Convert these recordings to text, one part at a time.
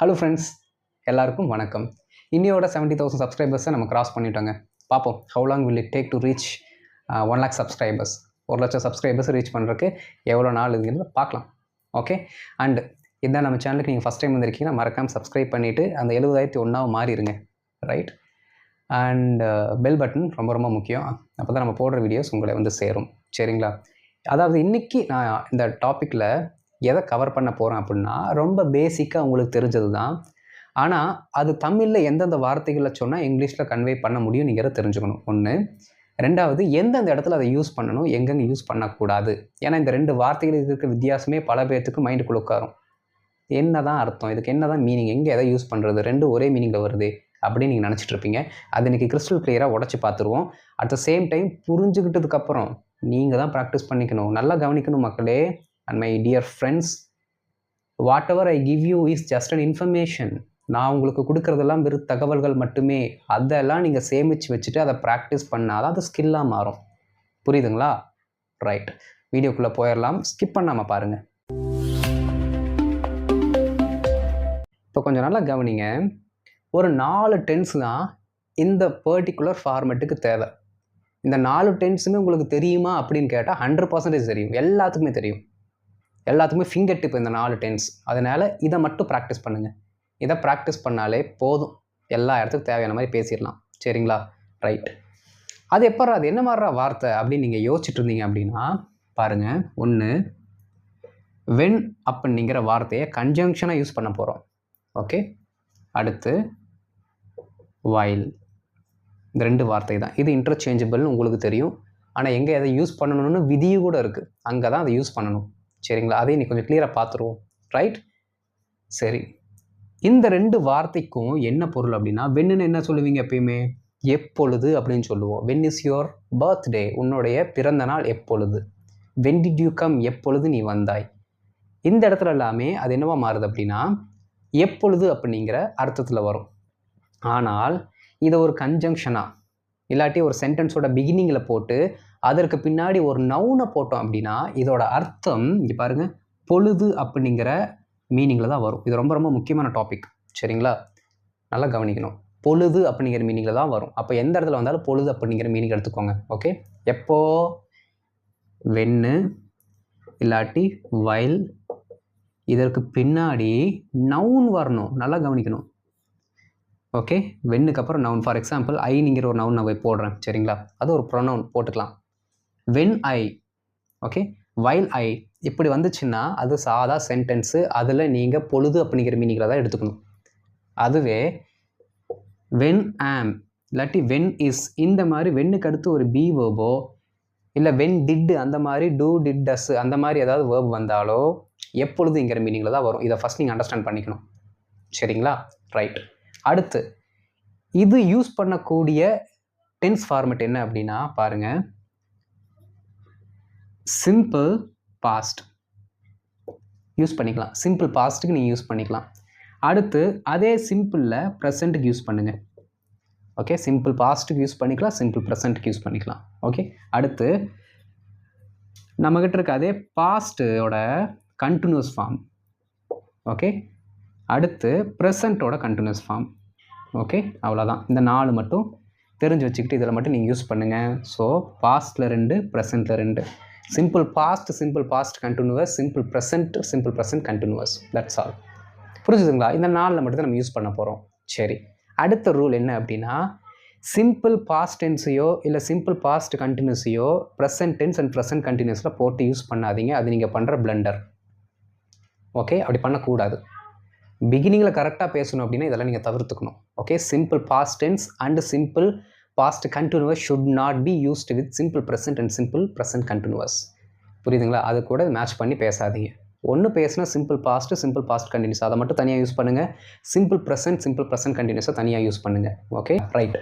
Hello friends, எல்லாருக்கும் வணக்கம். இன்னையோட 70,000 சப்ஸ்கிரைபர்ஸை நம்ம கிராஸ் பண்ணிட்டோங்க. பார்ப்போம், how long will it take to reach 1 lakh subscribers. 1,00,000 subscribers reach பண்ணுறதுக்கு எவ்வளோ நாள் இதுங்கிறத பார்க்கலாம். ஓகே, அண்ட் இதான் நம்ம சேனலுக்கு நீங்கள் ஃபஸ்ட் டைம் வந்திருக்கீங்கன்னா மறக்காமல் சப்ஸ்கிரைப் பண்ணிவிட்டு அந்த 70,001 மாறிடுங்க. ரைட், அண்ட் பெல் பட்டன் ரொம்ப ரொம்ப முக்கியம். அப்போ தான் நம்ம போடுற வீடியோஸ் உங்களை வந்து சேரும். சரிங்களா? அதாவது இன்றைக்கி நான் இந்த டாப்பிக்கில் எதை கவர் பண்ண போகிறேன் அப்படின்னா, ரொம்ப பேசிக்காக உங்களுக்கு தெரிஞ்சது தான். ஆனால் அது தமிழில் எந்தெந்த வார்த்தைகளை சொன்னால் இங்கிலீஷில் கன்வே பண்ண முடியும் நீங்கிறத தெரிஞ்சுக்கணும். ஒன்று. ரெண்டாவது, எந்தெந்த இடத்துல அதை யூஸ் பண்ணணும், எங்கெங்கே யூஸ் பண்ணக்கூடாது. ஏன்னா இந்த ரெண்டு வார்த்தைகளுக்கு இருக்க வித்தியாசமே பல பேர்த்துக்கு மைண்டுக்குள்ள உட்காரும். என்ன தான் அர்த்தம், இதுக்கு என்ன தான் மீனிங், எங்கே எதை யூஸ் பண்ணுறது, ரெண்டும் ஒரே மீனிங்கில் வருது அப்படின்னு நீங்கள் நினச்சிட்டு இருப்பீங்க. அது இன்றைக்கி கிறிஸ்டல் கிளியராக உடச்சி பார்த்துருவோம். அட் த சேம் டைம் புரிஞ்சுக்கிட்டதுக்கப்புறம் நீங்கள் தான் ப்ராக்டிஸ் பண்ணிக்கணும். நல்லா கவனிக்கணும் மக்களே. And my dear friends, whatever I give you is just an information. நான் உங்களுக்கு கொடுக்குறதெல்லாம் வெறும் தகவல்கள் மட்டுமே. அதெல்லாம் நீங்கள் சேமித்து வச்சுட்டு அதை ப்ராக்டிஸ் பண்ணால் தான் அது ஸ்கில்லாக மாறும். புரியுதுங்களா? ரைட், வீடியோக்குள்ளே போயிடலாம். ஸ்கிப் பண்ணாமல் பாருங்கள். இப்போ கொஞ்சம் நல்லா கவனிங்க. ஒரு 4 டென்ஸ் தான் இந்த பர்டிகுலர் ஃபார்மெட்டுக்கு தேவை. இந்த 4 டென்ஸுமே உங்களுக்கு தெரியுமா அப்படின்னு கேட்டால் 100% தெரியும். எல்லாத்துக்குமே தெரியும். எல்லாத்துக்குமே ஃபிங்கர் டிப் இந்த 4 டென்ஸ். அதனால் இதை மட்டும் ப்ராக்டிஸ் பண்ணுங்கள். இதை ப்ராக்டிஸ் பண்ணாலே போதும், எல்லா இடத்துக்கும் தேவையான மாதிரி பேசிடலாம். சரிங்களா? ரைட், அது எப்போ அது என்ன மாதிரி வார்த்தை அப்படின்னு நீங்கள் யோசிச்சுட்டு இருந்தீங்க அப்படின்னா பாருங்கள். ஒன்று, வென் அப்படிங்கிற வார்த்தையை கன்ஜங்ஷனாக யூஸ் பண்ண போகிறோம். ஓகே, அடுத்து வைல். இந்த 2 வார்த்தை தான். இது இன்டர்சேஞ்சபிள்னு உங்களுக்கு தெரியும். ஆனால் எங்கே எதை யூஸ் பண்ணணும்னு விதியும் கூட இருக்குது. அங்கே தான் அதை யூஸ் பண்ணணும். சரிங்களா? அதையும் நீ கொஞ்சம் கிளியராக பார்த்துருவோம். ரைட், சரி. இந்த 2 வார்த்தைக்கும் என்ன பொருள் அப்படின்னா, வென்னுன்னு என்ன சொல்லுவீங்க எப்பயுமே? எப்பொழுது அப்படின்னு சொல்லுவோம். வென் இஸ் யுவர் பர்த்டே, உன்னுடைய பிறந்த நாள் எப்பொழுது. வென் டிட் யூ கம், எப்பொழுது நீ வந்தாய். இந்த இடத்துல எல்லாமே அது என்னவா மாறுது அப்படின்னா எப்பொழுது அப்படிங்கிற அர்த்தத்தில் வரும். ஆனால் இதை ஒரு கன்ஜங்ஷனாக இல்லாட்டி ஒரு சென்டென்ஸோட பிகினிங்கில் போட்டு அதற்கு பின்னாடி ஒரு நவுனை போட்டோம் அப்படின்னா இதோட அர்த்தம் இங்கே பாருங்கள், பொழுது அப்படிங்கிற மீனிங்கில் தான் வரும். இது ரொம்ப ரொம்ப முக்கியமான டாபிக். சரிங்களா? நல்லா கவனிக்கணும். பொழுது அப்படிங்கிற மீனிங்கில் தான் வரும். அப்போ எந்த இடத்துல வந்தாலும் பொழுது அப்படிங்கிற மீனிங் எடுத்துக்கோங்க. ஓகே, எப்போ? வென்னு இல்லாட்டி வைல், இதற்கு பின்னாடி நவுன் வரணும். நல்லா கவனிக்கணும். ஓகே, வென்னுக்கு அப்புறம் நவுன். ஃபார் எக்ஸாம்பிள் ஐங்கிற ஒரு நவுன் நான் போடுறேன். சரிங்களா? அது ஒரு ப்ரொனவுன் போட்டுக்கலாம். வென் ஐ, ஓகே, வைல் ஐ இப்படி வந்துச்சுன்னா அது சாதா சென்டென்ஸு. அதில் நீங்கள் பொழுது அப்படிங்கிற மீனிங்கில் தான் எடுத்துக்கணும். அதுவே வென் ஆம் இல்லாட்டி வென் இஸ், இந்த மாதிரி வென்னுக்கு அடுத்து ஒரு பி வேர்போ இல்லை வென் டிட் அந்த மாதிரி டூ டிட் டஸ் அந்த மாதிரி ஏதாவது வேர்ப் வந்தாலோ எப்பொழுதுங்கிற மீனிங்கில் தான் வரும். இதை ஃபஸ்ட் நீங்கள் அண்டர்ஸ்டாண்ட் பண்ணிக்கணும். சரிங்களா? ரைட், அடுத்து இது யூஸ் பண்ணக்கூடிய டென்ஸ் ஃபார்மெட் என்ன அப்படின்னா பாருங்கள், சிம்பிள் பாஸ்ட் யூஸ் பண்ணிக்கலாம். சிம்பிள் பாஸ்ட்டுக்கு நீங்கள் யூஸ் பண்ணிக்கலாம். அடுத்து அதே சிம்பிளில் ப்ரெசண்ட்டுக்கு யூஸ் பண்ணுங்கள். ஓகே, சிம்பிள் பாஸ்ட்டுக்கு யூஸ் பண்ணிக்கலாம், சிம்பிள் ப்ரெசண்ட்டுக்கு யூஸ் பண்ணிக்கலாம். ஓகே, அடுத்து நம்மக்கிட்ட இருக்க அதே பாஸ்ட்டோட கண்டினியூஸ் ஃபார்ம். ஓகே, அடுத்து ப்ரெசண்ட்டோட கண்டினியூஸ் ஃபார்ம். ஓகே, அவ்வளோதான். இந்த 4 மட்டும் தெரிஞ்சு வச்சுக்கிட்டு இதில் மட்டும் நீங்கள் யூஸ் பண்ணுங்கள். ஸோ பாஸ்ட்டில் 2, ப்ரெசண்ட்டில் 2. Simple past continuous, simple present continuous. That's all. புரிஞ்சுதுங்களா? இந்த 4 மட்டும் தான் நம்ம யூஸ் பண்ண போகிறோம். சரி, அடுத்த ரூல் என்ன அப்படின்னா, சிம்பிள் பாஸ்ட் டென்ஸையோ இல்லை சிம்பிள் பாஸ்ட் கண்டினியூஸையோ ப்ரெசன்ட் டென்ஸ் அண்ட் ப்ரெசன்ட் கண்டினியூஸில் போட்டு யூஸ் பண்ணாதீங்க. அது நீங்கள் பண்ணுற பிளண்டர். ஓகே, அப்படி பண்ணக்கூடாது. பிகினிங்கில் கரெக்டாக பேசணும் அப்படின்னா இதெல்லாம் நீங்கள் தவிர்த்துக்கணும். Okay, simple past tense and simple past continuous should not be used with simple present and simple present continuous. புரியுதுங்களா? அது கூட மேட்ச் பண்ணி பேசாதீங்க. ஒன்று பேசுனா சிம்பிள் பாஸ்ட் கண்டினியூஸ் அதை மட்டும் தனியாக யூஸ் பண்ணுங்கள். சிம்பிள் ப்ரெசன்ட் கண்டினியூஸை தனியாக யூஸ் பண்ணுங்கள். Okay, right.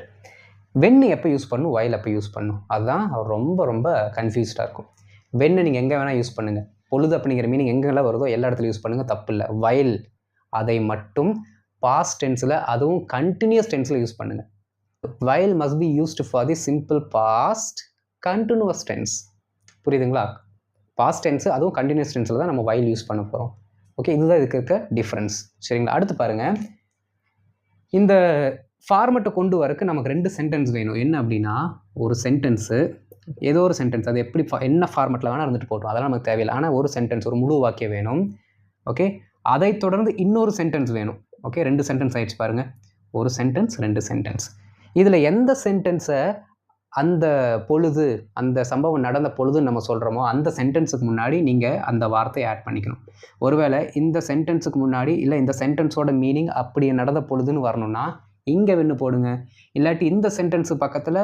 வென்னு எப்போ யூஸ் பண்ணணும், வைல் எப்போ யூஸ் பண்ணணும், அதுதான் ரொம்ப ரொம்ப கன்ஃபியூஸ்டாக இருக்கும். வென்னு நீங்கள் எங்கே வேணால் யூஸ் பண்ணுங்கள். பொழுது அப்படிங்கிற மீனிங் எங்கெல்லாம் வருதோ எல்லா இடத்துலையும் யூஸ் பண்ணுங்கள், தப்பு இல்லை. வைல் அதை மட்டும் பாஸ்ட் டென்ஸில், அதுவும் கண்டினியூஸ் டென்ஸில் யூஸ் பண்ணுங்கள். While must be used for the simple past continuous tense. புரியுதுங்களா? பாஸ்ட் டென்ஸு அதுவும் கண்டினியூஸ் டென்ஸில் தான் நம்ம வைல் யூஸ் பண்ண போகிறோம். ஓகே, இதுதான் இதுக்கு இருக்க டிஃப்ரென்ஸ். சரிங்களா? அடுத்து பாருங்கள், இந்த ஃபார்மெட்டை கொண்டு வரக்கு நமக்கு 2 சென்டென்ஸ் வேணும். என்ன அப்படின்னா, ஒரு சென்டென்ஸு ஏதோ ஒரு சென்டென்ஸ், அது எப்படி என்ன ஃபார்மெட்டில் வேணால் இருந்துட்டு போட்டோம், அதெல்லாம் நமக்கு தேவையில்லை. ஆனால் ஒரு சென்டென்ஸ், ஒரு முழு வாக்கியம் வேணும். ஓகே, அதை தொடர்ந்து இன்னொரு சென்டென்ஸ் வேணும். ஓகே, 2 சென்டென்ஸ் ஆயிடுச்சு பாருங்கள். ஒரு சென்டென்ஸ், 2 சென்டென்ஸ். இதில் எந்த சென்டென்ஸை அந்த பொழுது, அந்த சம்பவம் நடந்த பொழுதுன்னு நம்ம சொல்கிறோமோ அந்த சென்டென்ஸுக்கு முன்னாடி நீங்கள் அந்த வார்த்தையை ஆட் பண்ணிக்கணும். ஒருவேளை இந்த சென்டென்ஸுக்கு முன்னாடி இல்லை இந்த சென்டென்ஸோட மீனிங் அப்படி நடந்த பொழுதுன்னு வரணும்னா இங்கே வென்று போடுங்க. இல்லாட்டி இந்த சென்டென்ஸு பக்கத்தில்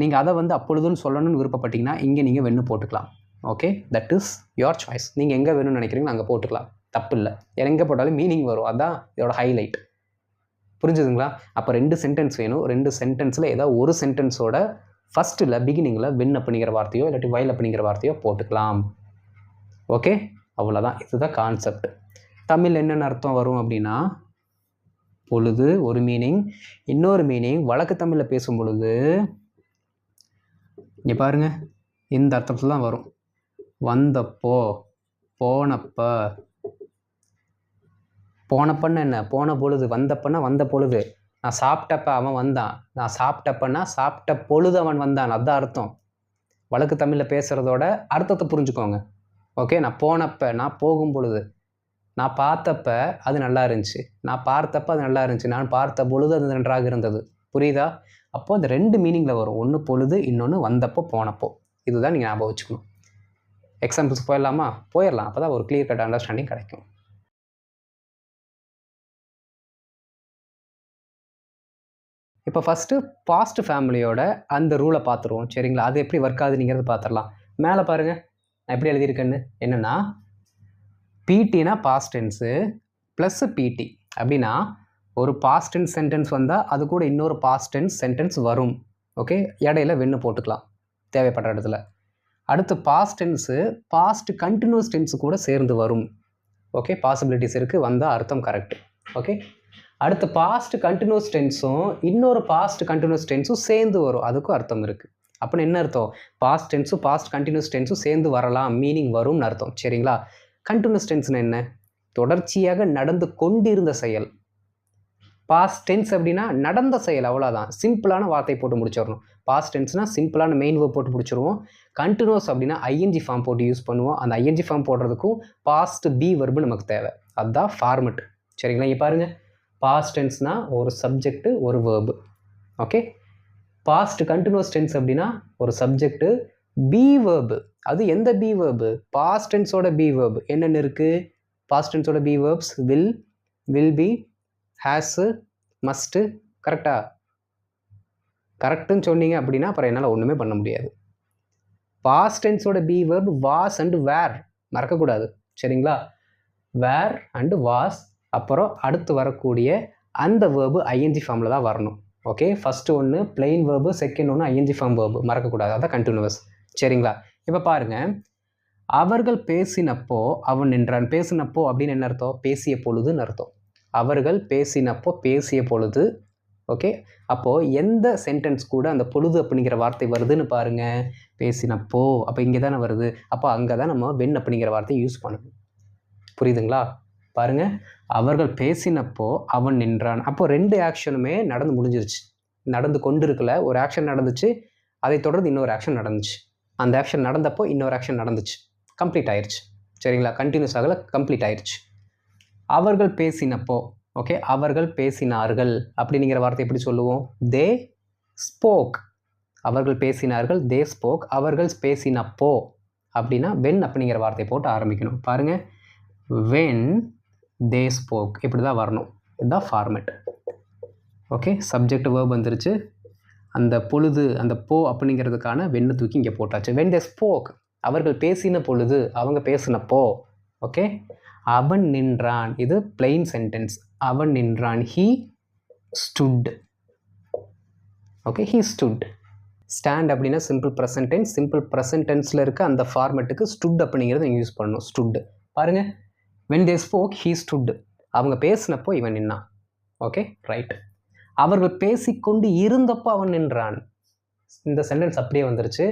நீங்கள் அதை வந்து அப்பொழுதுன்னு சொல்லணும்னு விருப்பப்பட்டீங்கன்னா இங்கே நீங்கள் வென்று போட்டுக்கலாம். Okay, that is your choice. நீங்கள் எங்கே வேணும்னு நினைக்கிறீங்களோ அங்கே போட்டுக்கலாம், தப்பு இல்லை. எங்கே போட்டாலும் மீனிங் வரும், அதுதான் இதோட ஹைலைட். புரிஞ்சுதுங்களா? அப்போ 2 சென்டென்ஸ் வேணும். 2 சென்டென்ஸில் ஏதாவது ஒரு சென்டென்ஸோட ஃபஸ்ட்டில் பிகினிங்கில் வென் அப்படிங்கிற வார்த்தையோ இல்லாட்டி வைல் அப்படிங்கிற வார்த்தையோ போட்டுக்கலாம். ஓகே, அவ்வளோதான். இதுதான் கான்செப்ட். தமிழ் என்னென்ன அர்த்தம் வரும் அப்படின்னா, பொழுது ஒரு மீனிங், இன்னொரு மீனிங் வழக்கு தமிழில் பேசும் பொழுது இங்கே பாருங்கள், இந்த அர்த்தத்தில் தான் வரும். வந்தப்போ, போனப்ப. போனப்பன்னு என்ன? போன பொழுது. வந்தப்பன்னா வந்த பொழுது. நான் சாப்பிட்டப்ப அவன் வந்தான், நான் சாப்பிட்டப்பன்னா சாப்பிட்ட பொழுது அவன் வந்தான், அதுதான் அர்த்தம். வழக்கு தமிழில் பேசுகிறதோட அர்த்தத்தை புரிஞ்சுக்கோங்க. ஓகே, நான் போனப்போ, நான் போகும் பொழுது, நான் பார்த்தப்ப அது நல்லா இருந்துச்சு, நான் பார்த்தப்ப அது நல்லா இருந்துச்சு, நான் பார்த்த பொழுது அது நன்றாக இருந்தது. புரியுதா? அப்போது அந்த 2 மீனிங்கில் வரும். ஒன்று பொழுது, இன்னொன்று வந்தப்போ போனப்போ. இதுதான் நீங்கள் ஞாபகம் வச்சுக்கணும். எக்ஸாம்பிள்ஸ் போயிடலாமா? போயிடலாம். அப்போ தான் ஒரு கிளியர் கட் அண்டர்ஸ்டாண்டிங் கிடைக்கும். இப்போ ஃபஸ்ட்டு பாஸ்ட் ஃபேமிலியோட அந்த ரூலை பார்த்துருவோம். சரிங்களா? அது எப்படி ஒர்க் ஆகுதுங்கிறது பார்த்துடலாம். மேலே பாருங்கள், நான் எப்படி எழுதியிருக்கேன்னு. என்னென்னா, பிடினா பாஸ்ட் டென்ஸு ப்ளஸ் பிடி அப்படின்னா ஒரு பாஸ்ட் டென்ஸ் சென்டென்ஸ் வந்தால் அது கூட இன்னொரு பாஸ்ட் டென்ஸ் சென்டென்ஸ் வரும். ஓகே, இடையில வென்று போட்டுக்கலாம் தேவைப்படுற இடத்துல. அடுத்து past tense past continuous tense கூட சேர்ந்து வரும். ஓகே, பாசிபிலிட்டிஸ் இருக்குது, வந்தால் அர்த்தம் கரெக்ட். ஓகே, அடுத்து பாஸ்ட் கண்டினியூஸ் டென்ஸும் இன்னொரு பாஸ்ட் கண்டினியூஸ் டென்ஸும் சேர்ந்து வரும், அதுக்கும் அர்த்தம் இருக்குது. அப்படின்னு என்ன அர்த்தம்? பாஸ்ட் டென்ஸும் பாஸ்ட் கண்டினியூஸ் டென்ஸும் சேர்ந்து வரலாம், மீனிங் வரும்னு அர்த்தம். சரிங்களா? கண்டினியூஸ் டென்ஸ்னு என்ன? தொடர்ச்சியாக நடந்து கொண்டிருந்த செயல். பாஸ்ட் டென்ஸ் அப்படின்னா நடந்த செயல், அவ்வளோதான். சிம்பிளான வார்த்தை போட்டு முடிச்சிடணும். பாஸ்ட் டென்ஸ்னால் சிம்பிளான மெயின் வேர்ப் போட்டு முடிச்சிடுவோம். கண்டினியூஸ் அப்படின்னா ஐஎன்ஜி ஃபார்ம் போட்டு யூஸ் பண்ணுவோம். அந்த ஐஎன்ஜி ஃபார்ம் போடுறதுக்கும் பாஸ்ட் பி வெர்பு நமக்கு தேவை, அதுதான் ஃபார்மெட். சரிங்களா? இங்கே பாருங்கள், பாஸ்ட் டென்ஸ்னால் ஒரு சப்ஜெக்ட்டு ஒரு verb. Okay, past continuous tense அப்படின்னா ஒரு சப்ஜெக்ட்டு பி வேர்பு. அது எந்த பி வேர்பு? பாஸ்ட் டென்ஸோட பி வேர்பு என்னென்ன இருக்குது? பாஸ்ட் டென்ஸோட be verbs will be, has, must. கரெக்டாக? கரெக்டுன்னு சொன்னீங்க அப்படின்னா அப்புறம் என்னால் ஒன்றுமே பண்ண முடியாது. பாஸ்ட் டென்ஸோட be verb was and were, மறக்கக்கூடாது. சரிங்களா? வேர் அண்டு வாஸ், அப்புறம் அடுத்து வரக்கூடிய அந்த வேர்பு ஐஎன்ஜி ஃபார்மில் தான் வரணும். ஓகே, ஃபஸ்ட்டு ஒன்று பிளெயின் வேர்பு, செகண்ட் ஒன்று ஐஎன்ஜி ஃபார்ம் வேர்பு, மறக்கக்கூடாது. அதான் கண்டினியூவஸ். சரிங்களா? இப்போ பாருங்கள், அவர்கள் பேசினப்போ அவன் நின்றான். பேசினப்போ அப்படின்னு என்ன அர்த்தம்? பேசிய பொழுதுன்னு அர்த்தம். அவர்கள் பேசினப்போ பேசிய பொழுது. ஓகே, அப்போது எந்த சென்டென்ஸ் கூட அந்த பொழுது அப்படிங்கிற வார்த்தை வருதுன்னு பாருங்கள். பேசினப்போ, அப்போ இங்கே தானே வருது. அப்போ அங்கே தான் நம்ம வென் அப்படிங்கிற வார்த்தையை யூஸ் பண்ணணும். புரியுதுங்களா? பாருங்கள், அவர்கள் பேசினப்போ அவன் நின்றான். அப்போ 2 ஆக்ஷனுமே நடந்து முடிஞ்சிருச்சு. நடந்து கொண்டு இருக்கல, ஒரு ஆக்ஷன் நடந்துச்சு, அதை தொடர்ந்து இன்னொரு ஆக்ஷன் நடந்துச்சு. அந்த ஆக்ஷன் நடந்தப்போ இன்னொரு ஆக்ஷன் நடந்துச்சு, கம்ப்ளீட் ஆயிடுச்சு. சரிங்களா? கண்டினியூஸ் ஆகலை, கம்ப்ளீட் ஆயிடுச்சு. அவர்கள் பேசினப்போ, ஓகே, அவர்கள் பேசினார்கள் அப்படிங்கிற வார்த்தை எப்படி சொல்லுவோம்? தே ஸ்போக். அவர்கள் பேசினார்கள், தே ஸ்போக். அவர்கள் பேசினப்போ அப்படின்னா வென் அப்படிங்கிற வார்த்தை போட்டு ஆரம்பிக்கணும். பாருங்கள், வென் தே ஸ்போக், இப்படி தான் வரணும். இதுதான் ஃபார்மெட். ஓகே, சப்ஜெக்ட் வேர்ப் வந்துருச்சு. அந்த பொழுது, அந்த போ அப்படிங்கிறதுக்கான வெண்ணு தூக்கி இங்கே போட்டாச்சு. வென் தே ஸ்போக், அவர்கள் பேசின பொழுது, அவங்க பேசினப்போ. ஓகே, அவன் நின்றான், இது பிளெயின் சென்டென்ஸ். அவன் நின்றான், he stood. Okay, he stood. Stand அப்படின்னா simple present tense. Simple present டென்ஸில் இருக்க அந்த ஃபார்மெட்டுக்கு ஸ்டுட் அப்படிங்கிறத நீங்கள் யூஸ் பண்ணணும். ஸ்டுட். பாருங்கள், when they spoke he stood, அவங்க பேசினப்போ இவன் நின்னான். Okay, right. அவர்கள் பேசிக்கொண்டு இருந்தப்போ அவன் நின்றான். இந்த சென்டென்ஸ் அப்படியே வந்துருச்சு.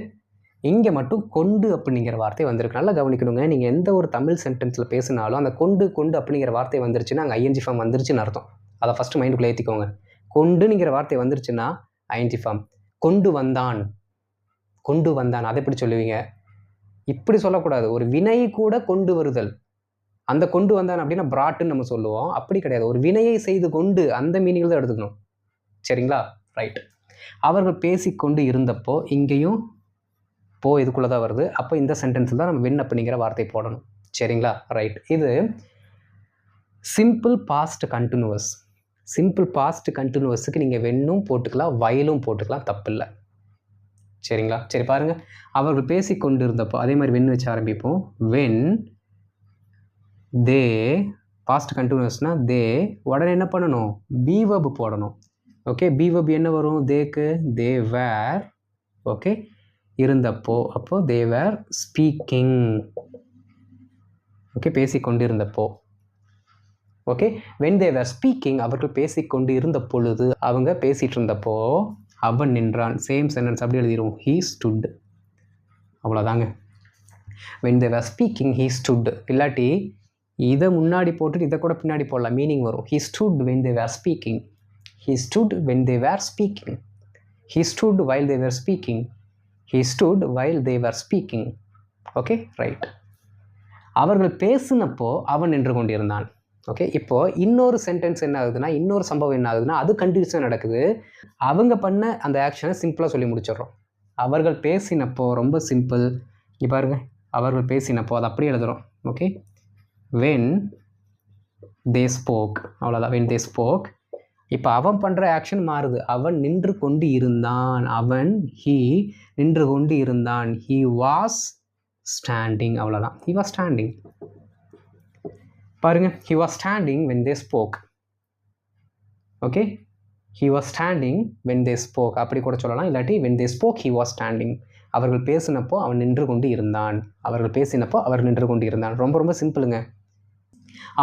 இங்கே மட்டும் கொண்டு அப்படிங்கிற வார்த்தை வந்திருக்கு. நல்லா கவனிக்கணுங்க. நீங்கள் எந்த ஒரு தமிழ் சென்டென்ஸில் பேசினாலும் அந்த கொண்டு அப்படிங்கிற வார்த்தை வந்துருச்சுன்னா அங்கே ஐஎன்ஜி ஃபார்ம் வந்துருச்சுன்னு அர்த்தம். அதை ஃபஸ்ட்டு மைண்டுக்குள்ளே ஏற்றிக்கோங்க. கொண்டுங்கிற வார்த்தை வந்துருச்சுன்னா ஐஎன்ஜி ஃபார்ம். கொண்டு வந்தான், கொண்டு வந்தான், அதை எப்படி சொல்லுவீங்க? இப்படி சொல்லக்கூடாது. ஒரு வினை கூட கொண்டு வருதல். அந்த கொண்டு வந்தான் அப்படின்னா பிராட்டுன்னு நம்ம சொல்லுவோம். அப்படி கிடையாது. ஒரு வினையை செய்து கொண்டு அந்த மீனிங்கில் தான் எடுத்துக்கணும். சரிங்களா? ரைட். அவர்கள் பேசிக்கொண்டு இருந்தப்போ, இங்கேயும் போ இதுக்குள்ளே தான் வருது. அப்போ இந்த சென்டென்ஸில் தான் நம்ம வென் அப்படிங்கிற வார்த்தை போடணும். சரிங்களா? ரைட். இது simple past continuous. Simple past கண்டினியூவஸுக்கு நீங்கள் வென்னும் போட்டுக்கலாம், வயலும் போட்டுக்கலாம், தப்பில்லை. சரிங்களா? சரி பாருங்கள். அவர்கள் பேசிக்கொண்டு இருந்தப்போ அதே மாதிரி வென் வச்சு ஆரம்பிப்போம். வென் தே, பாஸ்ட் கண்டினியூஸ்னா தே, உடனே என்ன பண்ணணும்? பி வெர்ப் போடணும். ஓகே, பி வெர்ப் என்ன வரும்? தேக்கு தே வேர். ஓகே, இருந்தப்போ, அப்போது தே வேர் ஸ்பீக்கிங். ஓகே, பேசிக்கொண்டு இருந்தப்போ. Okay, when they were speaking, அவர்கள் பேசிக்கொண்டு இருந்த பொழுது, அவங்க பேசிகிட்டு இருந்தப்போ அவன் நின்றான். சேம் சென்டென்ஸ் அப்படி எழுதிடுவோம். He stood. அவ்வளோதாங்க. When they were speaking he stood. இல்லாட்டி இதை முன்னாடி போட்டுட்டு இதை கூட பின்னாடி போடலாம், மீனிங் வரும். He stood when they were speaking. He stood when they were speaking. He stood while they were speaking. He stood while they were speaking. Okay, right. அவர்கள் பேசினப்போ அவன் நின்று கொண்டிருந்தான். ஓகே, இப்போது இன்னொரு சென்டென்ஸ் என்ன ஆகுதுன்னா, இன்னொரு சம்பவம் என்ன ஆகுதுன்னா, அது கண்டினியூஸாக நடக்குது. அவங்க பண்ண அந்த ஆக்ஷனை சிம்பிளாக சொல்லி முடிச்சிடுறோம். அவர்கள் பேசினப்போ ரொம்ப சிம்பிள். இங்கே பாருங்கள், அவர்கள் பேசினப்போ அதை அப்படியே எழுதுகிறோம். Okay, when they spoke. அவ்வளோதான், when they spoke. இப்போ அவன் பண்ணுற ஆக்ஷன் மாறுது. அவன் நின்று கொண்டு இருந்தான். அவன், he, நின்று கொண்டு இருந்தான். he was standing. அவ்வளோதான், he was standing. பாருங்க, he was standing when they spoke. Okay, he was standing when they spoke அப்படி கூட சொல்லலாம். இல்லாட்டி when they spoke he was standing. அவர்கள் பேசினப்போ அவன் நின்று கொண்டு இருந்தான். அவர்கள் பேசினப்போ அவர் நின்று கொண்டு இருந்தான். ரொம்ப ரொம்ப சிம்பிளுங்க.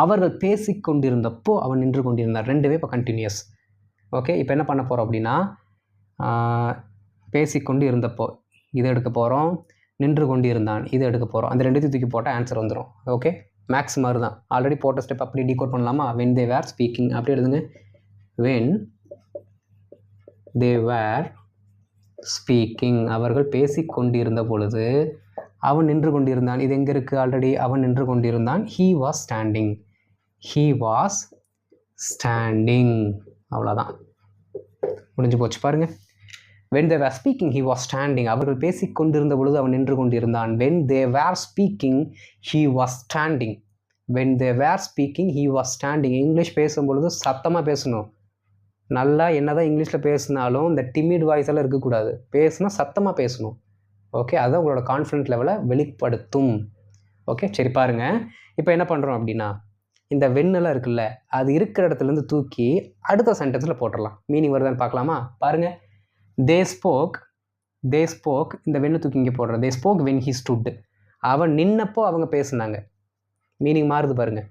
அவர்கள் பேசிக்கொண்டிருந்தப்போ அவன் நின்று கொண்டிருந்தான். ரெண்டுமே இப்போ கண்டினியூஸ். ஓகே, இப்போ என்ன பண்ண போகிறோம் அப்படின்னா, பேசிக்கொண்டு இருந்தப்போ இதை எடுக்க போகிறோம், நின்று கொண்டு இருந்தான் இதை எடுக்க போகிறோம். அந்த ரெண்டுத்தையும் தூக்கி போட்டால் ஆன்சர் வந்துடும். ஓகே, மேக்ஸ் மாதிரி தான். ஆல்ரெடி போட்ட ஸ்டெப் அப்படி டீகோட் பண்ணலாமா? when they were speaking அப்படி எழுதுங்க. when they were speaking, அவர்கள் பேசிக்கொண்டிருந்த பொழுது அவன் நின்று கொண்டிருந்தான். இது எங்கே இருக்குது? ஆல்ரெடி அவன் நின்று கொண்டிருந்தான். he was standing. he was standing. அவ்வளோதான், முடிஞ்சு போச்சு. பாருங்கள், when they were speaking he was standing. அவர்கள் பேசிக்கொண்டிருந்த பொழுது அவன் நின்று கொண்டிருந்தான். when they were speaking he was standing. when they were speaking he was standing. English பேசும்பொழுது சத்தமாக பேசணும். நல்லா என்னதான் இங்கிலீஷில் பேசினாலும் இந்த டிமிட் வாய்ஸ் எல்லாம் இருக்கக்கூடாது. பேசுனா சத்தமாக பேசணும். ஓகே, அதுதான் உங்களோட கான்ஃபிடென்ட் லெவலை வெளிப்படுத்தும். ஓகே, சரி பாருங்கள். இப்போ என்ன பண்ணுறோம் அப்படின்னா, இந்த வெண்ணெல்லாம் இருக்குல்ல, அது இருக்கிற இடத்துலேருந்து தூக்கி அடுத்த சென்டென்ஸில் போட்டுடலாம். மீனிங் வருதான்னு பார்க்கலாமா? பாருங்கள், they spoke. இந்த வெண்ணை தூக்கி இங்கே போடுறோம். they spoke when he stood. அவன் நின்னப்போ அவங்க பேசுனாங்க. மீனிங் மாறுது பாருங்கள்.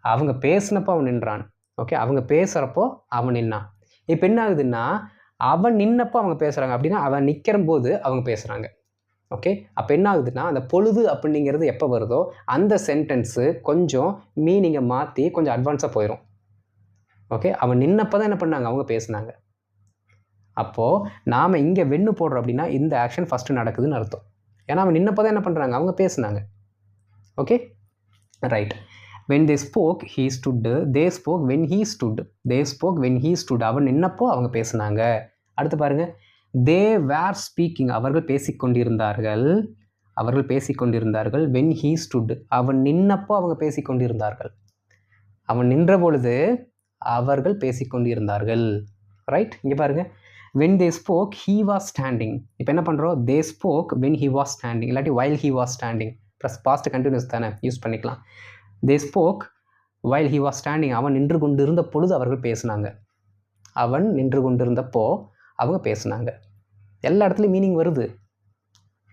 அவங்க பேசினப்போ அவன் நின்றான். ஓகே, அவங்க பேசுகிறப்போ அவன் நின்னான். இப்போ என்ன ஆகுதுன்னா, அவன் நின்னப்போ அவங்க பேசுகிறாங்க அப்படின்னா அவன் நிற்கிற போது அவங்க பேசுகிறாங்க. ஓகே, அப்போ என்ன ஆகுதுன்னா, அந்த பொழுது அப்படிங்கிறது எப்போ வருதோ அந்த சென்டென்ஸு கொஞ்சம் மீனிங்கை மாற்றி கொஞ்சம் அட்வான்ஸாக போயிடும். ஓகே, அவன் நின்னப்போ தான் என்ன பண்ணாங்க? அவங்க பேசுனாங்க. அப்போது நாம் இங்கே வெண்ணு போடுறோம் அப்படின்னா இந்த ஆக்ஷன் ஃபஸ்ட்டு நடக்குதுன்னு அர்த்தம். ஏன்னா அவன் நின்னப்போ தான் என்ன பண்ணுறாங்க? அவங்க பேசுனாங்க. Okay, right. when they spoke he stood. they spoke when he stood. they spoke when he stood. அவன் நின்னப்போ அவங்க பேசுனாங்க. அடுத்து பாருங்கள், they were speaking. அவர்கள் பேசிக்கொண்டிருந்தார்கள். when he stood. அவன் நின்னப்போ அவங்க பேசிக்கொண்டிருந்தார்கள். அவன் நின்ற பொழுது அவர்கள் பேசிக்கொண்டிருந்தார்கள். ரைட், இங்கே பாருங்கள், when they spoke he was standing. இப்போ என்ன பண்ணுறோம்? they spoke when he was standing. இல்லாட்டி while he was standing. Plus past continuous தானே, யூஸ் பண்ணிக்கலாம். they spoke while he was standing. அவன் நின்று கொண்டிருந்த பொழுது அவர்கள் பேசினாங்க. அவன் நின்று கொண்டிருந்தப்போ அவங்க பேசினாங்க. எல்லா இடத்துலையும் மீனிங் வருது.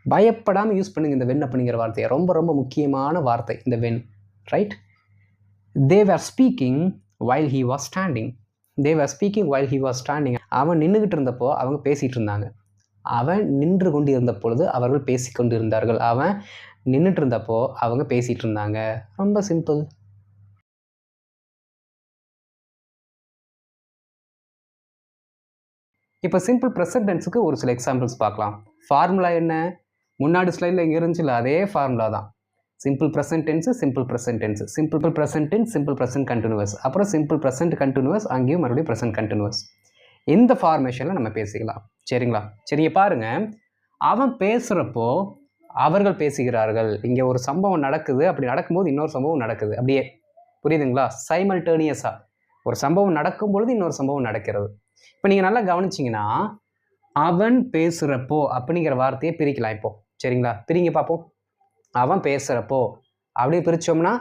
பயப்படாமல் யூஸ் பண்ணுங்க இந்த வென் அப்படிங்கிற வார்த்தையை. ரொம்ப ரொம்ப முக்கியமான வார்த்தை இந்த when. Right. they were speaking while he was standing. they were speaking while he was standing. அவன் நின்றுக்கிட்டு இருந்தப்போ அவங்க பேசிகிட்டு இருந்தாங்க. அவன் நின்று கொண்டு இருந்த பொழுது அவர்கள் பேசிக்கொண்டு இருந்தார்கள். அவன் நின்றுட்டு இருந்தப்போ அவங்க பேசிட்டு இருந்தாங்க. ரொம்ப சிம்பிள். இப்போ சிம்பிள் ப்ரெசன்ட் டென்ஸுக்கு ஒரு சில எக்ஸாம்பிள்ஸ் பார்க்கலாம். ஃபார்முலா என்ன? முன்னாடி ஸ்லைடில் இங்கே இருந்துச்சுல, அதே ஃபார்முலா தான். Simple present tense, simple present tense, simple present tense, simple present continuous, அப்புறம் சிம்பிள் ப்ரெசன்ட் கண்டினியூவஸ், அங்கேயும் மறுபடியும் ப்ரெசன்ட் கண்டினியூவஸ். இந்த ஃபார்மேஷனில் நம்ம பேசிக்கலாம். சரிங்களா? சரிங்க, பாருங்க. அவன் பேசுகிறப்போ அவர்கள் பேசுகிறார்கள். இங்கே ஒரு சம்பவம் நடக்குது, அப்படி நடக்கும்போது இன்னொரு சம்பவம் நடக்குது. அப்படியே புரியுதுங்களா? சைமல்டேனியஸாக ஒரு சம்பவம் நடக்கும் பொழுது இன்னொரு சம்பவம் நடக்கிறது. இப்போ நீங்கள் நல்லா கவனிச்சிங்கன்னா, அவன் பேசுகிறப்போ அப்படிங்கிற வார்த்தையை பிரிக்கலாம். இப்போ சரிங்களா? பிரிங்க பார்ப்போம். அவன் பேசுகிறப்போ அப்படியே பிரித்தோம்னா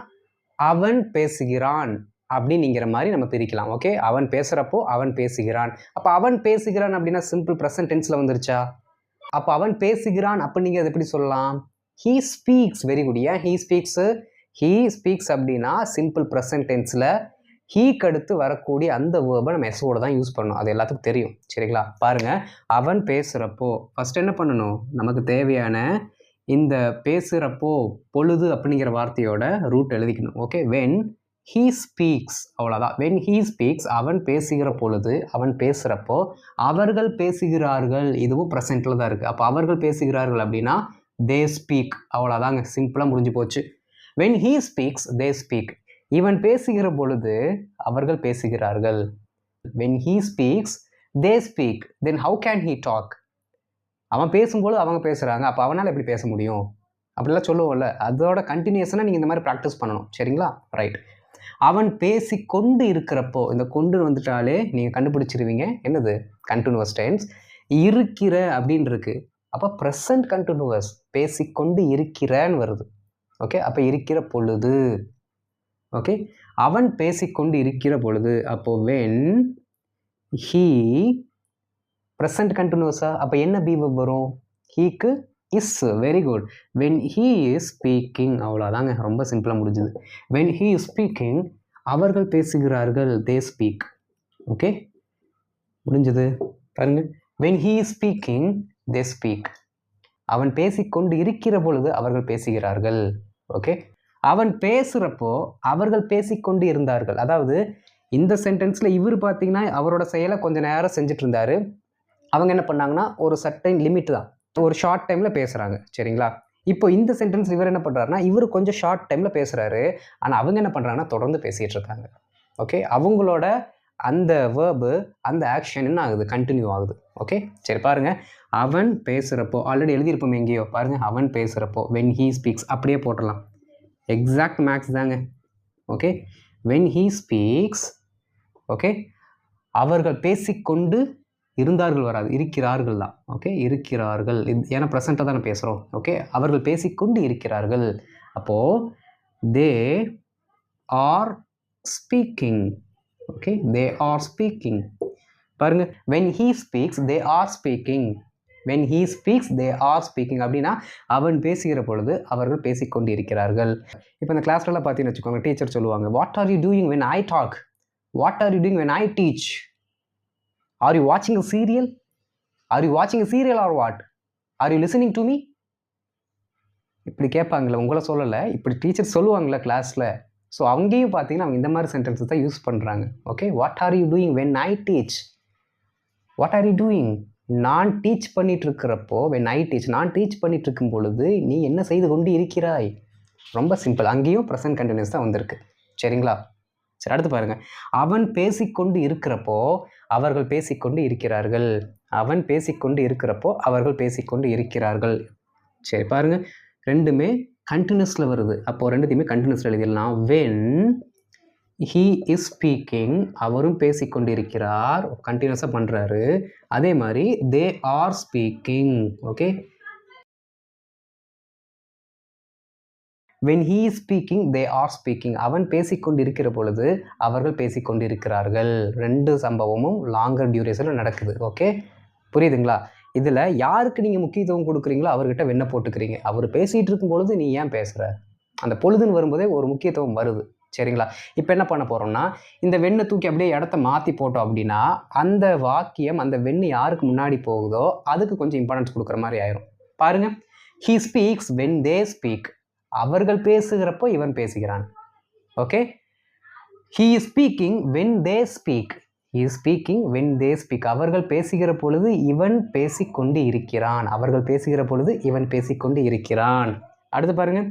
அவன் பேசுகிறான் அப்படிங்கிற மாதிரி நம்ம பிரிக்கலாம். ஓகே, அவன் பேசுகிறப்போ அவன் பேசுகிறான். அப்போ அவன் பேசுகிறான் அப்படின்னா சிம்பிள் ப்ரெசன்ட் டென்ஸில் வந்துருச்சா? அப்போ அவன் பேசுகிறான் அப்படிங்கிறது எப்படி சொல்லலாம்? He speaks. Very good. ஏன் ஹீ ஸ்பீக்ஸ் அப்படின்னா சிம்பிள் ப்ரெசன்ட் டென்ஸில் ஹீக்கு அடுத்து வரக்கூடிய அந்த வேர்பை நம்ம எஸ்ஓட தான் யூஸ் பண்ணணும். அது எல்லாத்துக்கும் தெரியும். சரிங்களா? பாருங்கள், அவன் பேசுகிறப்போ ஃபஸ்ட் என்ன பண்ணணும்? நமக்கு தேவையான இந்த பேசுகிறப்போ பொழுது அப்படிங்கிற வார்த்தையோட ரூட் எழுதிக்கணும். ஓகே, வென் ஹீ ஸ்பீக்ஸ், அவ்வளோதான். வென் ஹீ ஸ்பீக்ஸ், அவன் பேசுகிற பொழுது, அவன் பேசுகிறப்போ அவர்கள் பேசுகிறார்கள். இதுவும் ப்ரெசென்ட்டில் தான் இருக்குது. அப்போ அவர்கள் பேசுகிறார்கள் அப்படின்னா தே ஸ்பீக். அவ்வளோதாங்க, சிம்பிளாக முடிஞ்சு போச்சு. When he speaks they speak. இவன் பேசுகிற பொழுது அவர்கள் பேசுகிறார்கள். When he speaks they speak. Then how can he talk? அவன் பேசும்போது அவங்க பேசுகிறாங்க, அப்போ அவனால் எப்படி பேச முடியும்? அப்படிலாம் சொல்லுவோம்ல, அதோட கண்டினியூஷனாக நீங்கள் இந்த மாதிரி ப்ராக்டிஸ் பண்ணணும். சரிங்களா? ரைட். அவன் பேசி கொண்டு இருக்கிறப்போ, இந்த கொண்டு வந்துட்டாலே நீங்கள் கண்டுபிடிச்சிருவீங்க என்னது? Continuous tense. இருக்கிற அப்படின்னு இருக்கு, அப்போ ப்ரெசன்ட் கண்டினியூவஸ். பேசிக்கொண்டு இருக்கிறன்னு வருது. ஓகே, அப்போ இருக்கிற பொழுது. ஓகே, அவன் பேசிக்கொண்டு இருக்கிற பொழுது, அப்போ வென் ஹீ ப்ரெசன்ட் கண்டினியூஸா, அப்போ என்ன பி வெர்ப் வரும்? ஹீக்கு is. Very good. When he is speaking. அவ்வளோதாங்க, ரொம்ப சிம்பிளாக முடிஞ்சுது. வென் ஹீ இஸ் ஸ்பீக்கிங், அவர்கள் பேசுகிறார்கள், தே ஸ்பீக். ஓகே, முடிஞ்சது. பாருங்க, when he is speaking they speak. அவன் பேசிக்கொண்டு இருக்கிற பொழுது அவர்கள் பேசுகிறார்கள். ஓகே, அவன் பேசுகிறப்போ அவர்கள் பேசிக்கொண்டு இருந்தார்கள். அதாவது இந்த சென்டென்ஸில் இவர் பார்த்தீங்கன்னா அவரோட செயலை கொஞ்சம் நேரம் செஞ்சுட்டு இருந்தார். அவங்க என்ன பண்ணாங்கன்னா ஒரு சர்டைன் லிமிட் தான், ஒரு ஷார்ட் டைமில் பேசுகிறாங்க. சரிங்களா? இப்போ இந்த சென்டென்ஸ் இவர் என்ன பண்ணுறாருன்னா, இவர் கொஞ்சம் ஷார்ட் டைமில் பேசுகிறாரு, ஆனால் அவங்க என்ன பண்ணுறாங்கன்னா தொடர்ந்து பேசிகிட்டு இருக்காங்க. ஓகே, அவங்களோட அந்த வேர்பு, அந்த ஆக்ஷன் என்ன ஆகுது? கண்டினியூ ஆகுது. ஓகே, சரி பாருங்கள். அவன் பேசுகிறப்போ ஆல்ரெடி எழுதியிருப்போம் எங்கேயோ, பாருங்கள். அவன் பேசுகிறப்போ வென் ஹீ ஸ்பீக்ஸ் அப்படியே போட்டுடலாம். எக்ஸாக்ட் மேக்ஸ் தாங்க. Okay, when he speaks. Okay, அவர்கள் பேசிக்கொண்டு இருந்தார்கள் வராது, இருக்கிறார்கள் தான். ஓகே, இருக்கிறார்கள், ஏன்னா ப்ரெசண்ட்டாக தானே பேசுகிறோம். ஓகே, அவர்கள் பேசிக்கொண்டு இருக்கிறார்கள். அப்போது they are speaking. Okay, they are speaking. பாருங்க, when he speaks they are speaking. When he speaks they are speaking அப்படின்னா அவன் பேசுகிற பொழுது அவர்கள் பேசிக்கொண்டு இருக்கிறார்கள். இப்போ இந்த கிளாஸ்லாம் பார்த்தீங்கன்னு வச்சுக்கோங்க, டீச்சர் சொல்லுவாங்க, what are you doing when I talk? What are you doing when I teach? Are you வாட்சிங் அ சீரியல்? ஆர் யூ வாட்சிங் a serial R what? Are you listening to me? இப்படி கேட்பாங்களே, உங்களை சொல்லலை, இப்படி டீச்சர் சொல்லுவாங்களே கிளாஸில். So அங்கேயும் பார்த்தீங்கன்னா அவங்க இந்த மாதிரி சென்டென்ஸஸ் தான் யூஸ் பண்ணுறாங்க. Okay, what are you doing when I teach? What are you doing? நான் டீச் பண்ணிட்டு இருக்கிறப்போ, வென் ஐ டீச், நான் டீச் பண்ணிட்டு இருக்கும் பொழுது நீ என்ன செய்து கொண்டு இருக்கிறாய்? ரொம்ப சிம்பிள். அங்கேயும் ப்ரெசன்ட் கண்டினியூஸ் தான் வந்திருக்கு. சரிங்களா? சரி, அடுத்து பாருங்க. அவன் பேசிக்கொண்டு இருக்கிறப்போ அவர்கள் பேசிக்கொண்டு இருக்கிறார்கள். அவன் பேசிக்கொண்டு இருக்கிறப்போ அவர்கள் பேசிக்கொண்டு இருக்கிறார்கள். சரி பாருங்க, ரெண்டுமே கண்டினியூஸில் வருது. அப்போ ரெண்டுத்தையுமே கண்டினியூஸில் எழுதிடலாம். வென் ஹீ இஸ் ஸ்பீக்கிங், அவரும் பேசிக்கொண்டிருக்கிறார், கண்டினியூஸாக பண்ணுறாரு. அதே மாதிரி தே are speaking. Okay, when he is speaking they are speaking. அவன் பேசிக்கொண்டிருக்கிற பொழுது அவர்கள் பேசிக்கொண்டிருக்கிறார்கள். ரெண்டு சம்பவமும் லாங்கர் டியூரேஷனில் நடக்குது. ஓகே, புரியுதுங்களா? இதில் யாருக்கு நீங்கள் முக்கியத்துவம் கொடுக்குறீங்களோ அவர்கிட்ட வெண்ணை போட்டுக்கிறீங்க. அவர் பேசிகிட்டு இருக்கும் பொழுது நீ ஏன் பேசுகிற? அந்த பொழுதுன்னு வரும்போதே ஒரு முக்கியத்துவம் வருது. சரிங்களா? இப்போ என்ன பண்ண போகிறோம்னா, இந்த வெண்ணை தூக்கி அப்படியே இடத்த மாற்றி போட்டோம் அப்படின்னா, அந்த வாக்கியம், அந்த வெண்ணு யாருக்கு முன்னாடி போகுதோ அதுக்கு கொஞ்சம் இம்பார்ட்டன்ஸ் கொடுக்குற மாதிரி ஆயிரும். பாருங்க, he speaks when they speak. அவர்கள் பேசுகிறப்போ இவன் பேசுகிறான். Okay, he is speaking when they speak. he is speaking when they speak. அவர்கள் பேசுகிற பொழுது இவன் பேசிக்கொண்டு இருக்கிறான். அவர்கள் பேசுகிற பொழுது இவன் பேசிக்கொண்டு இருக்கிறான். அடுத்து பாருங்க,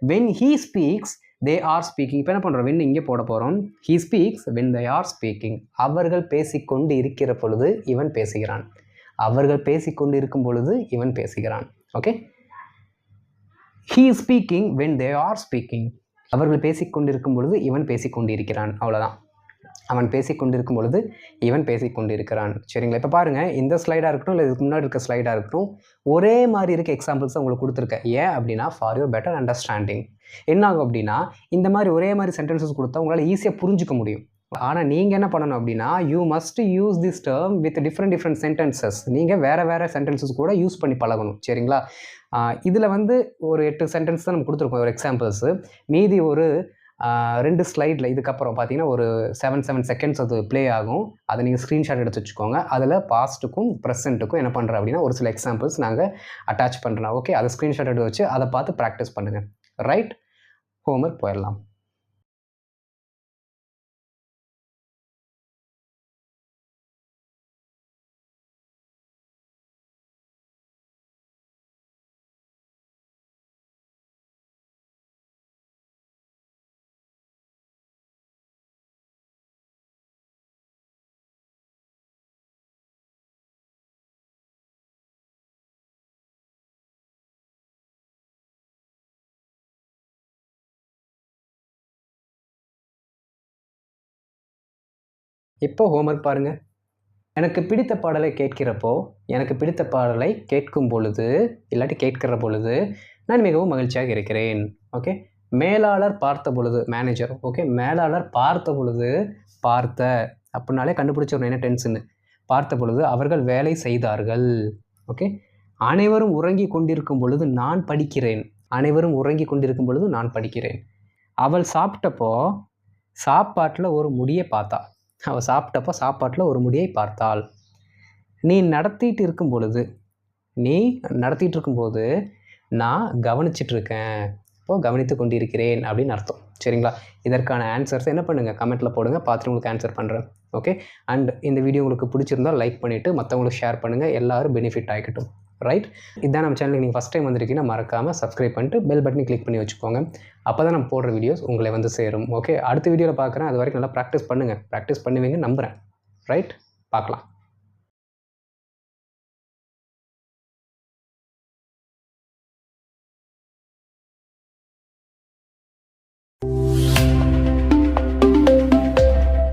when he speaks they are speaking. இப்போ என்ன பண்ணுறோம், when இங்கே போட போகிறோம். he speaks when they are speaking. அவர்கள் பேசிக்கொண்டு இருக்கிற பொழுது இவன் பேசுகிறான். அவர்கள் பேசிக்கொண்டு இருக்கும் பொழுது இவன் பேசுகிறான். Okay, he is speaking when they are speaking. அவர்கள் பேசிக்கொண்டிருக்கும் பொழுது இவன் பேசிக்கொண்டிருக்கிறான். அவ்வளோதான். அவன் பேசிக்கொண்டிருக்கும் பொழுது இவன் பேசிக்கொண்டிருக்கிறான். சரிங்களா? இப்போ பாருங்கள், இந்த ஸ்லைடாக இருக்கட்டும் இல்லை இதுக்கு முன்னாடி இருக்க ஸ்லைடாக இருக்கட்டும், ஒரே மாதிரி இருக்க எக்ஸாம்பிள்ஸ் உங்களுக்கு கொடுத்துருக்கேன். ஏன் அப்படின்னா, ஃபார் யுவர் பெட்டர் அண்டர்ஸ்டாண்டிங். என்ன ஆகும் அப்படின்னா, இந்த மாதிரி ஒரே மாதிரி சென்டென்சஸ் கொடுத்தா உங்களால் ஈஸியாக புரிஞ்சுக்க முடியும். ஆனால் நீங்கள் என்ன பண்ணணும் அப்படின்னா, you must use this term with different sentences. நீங்கள் வேறு சென்டென்சஸ் கூட யூஸ் பண்ணி பழகணும். சரிங்களா? இதில் வந்து ஒரு 8 சென்டென்ஸ் தான் நம்ம கொடுத்துருக்கோம், ஒரு எக்ஸாம்பிள்ஸு. மீதி ஒரு 2 ஸ்லைடில் இதுக்கப்புறம் பார்த்தீங்கன்னா ஒரு 7 செகண்ட்ஸ் அது ப்ளே ஆகும். அதை நீங்கள் ஸ்க்ரீன்ஷாட் எடுத்து வச்சுக்கோங்க. அதில் பாஸ்ட்டுக்கும் ப்ரெசென்ட்டுக்கும் என்ன பண்ணுறேன் அப்படின்னா ஒரு சில எக்ஸாம்பிள்ஸ் நாங்கள் அட்டாச் பண்ணுறோம். ஓகே, அதை ஸ்க்ரீன்ஷாட் எடுத்து வச்சு அதை பார்த்து ப்ராக்டிஸ் பண்ணுங்கள். ரைட், ஹோம்ஒர்க் போயிடலாம். இப்போ ஹோம்ஒர்க் பாருங்கள். எனக்கு பிடித்த பாடலை கேட்கிறப்போ, எனக்கு பிடித்த பாடலை கேட்கும் பொழுது, இல்லாட்டி கேட்கிற பொழுது நான் மிகவும் மகிழ்ச்சியாக இருக்கிறேன். ஓகே, மேலாளர் பார்த்த பொழுது, மேனேஜர். ஓகே, மேலாளர் பார்த்த பொழுது, பார்த்த அப்படின்னாலே கண்டுபிடிச்சவங்க என்ன டென்ஷனு. பார்த்த பொழுது அவர்கள் வேலை செய்தார்கள். ஓகே, அனைவரும் உறங்கி கொண்டிருக்கும் பொழுது நான் படிக்கிறேன். அனைவரும் உறங்கி கொண்டிருக்கும் பொழுது நான் படிக்கிறேன். அவள் சாப்பிட்டப்போ சாப்பாட்டில் ஒரு முடியை பார்த்தா. அவள் சாப்பிட்டப்போ சாப்பாட்டில் ஒரு முடியை பார்த்தாள். நீ நடத்திட்டு இருக்கும் இருக்கும்போது நான் கவனிச்சிட்ருக்கேன். இப்போது கவனித்து கொண்டிருக்கிறேன் அப்படின்னு அர்த்தம். சரிங்களா? இதற்கான ஆன்சர்ஸ் என்ன பண்ணுங்கள், கமெண்ட்டில் போடுங்க. பார்த்துட்டு உங்களுக்கு ஆன்சர் பண்ணுறேன். ஓகே, அண்ட் இந்த வீடியோ உங்களுக்கு பிடிச்சிருந்தால் லைக் பண்ணிவிட்டு மற்றவங்களுக்கு ஷேர் பண்ணுங்கள். எல்லோரும் பெனிஃபிட் ஆகிக்கட்டும். ரைட், இதான் நம்ம சேனலுக்கு நீங்கள் ஃபஸ்ட் டைம் வந்திருக்கீங்கன்னா மறக்காமல் சப்ஸ்கிரைப் பண்ணிட்டு பெல் பட்டனை கிளிக் பண்ணி வச்சுக்கோங்க. அப்போ தான் நம்ம போடுற வீடியோஸ் உங்களை வந்து சேரும். ஓகே, அடுத்த வீடியோவில் பார்க்குறேன். அது வரைக்கும் நல்லா ப்ராக்டிஸ் பண்ணுங்கள். ப்ராக்டிஸ் பண்ணுவீங்க நம்புகிறேன். ரைட், பார்க்கலாம்.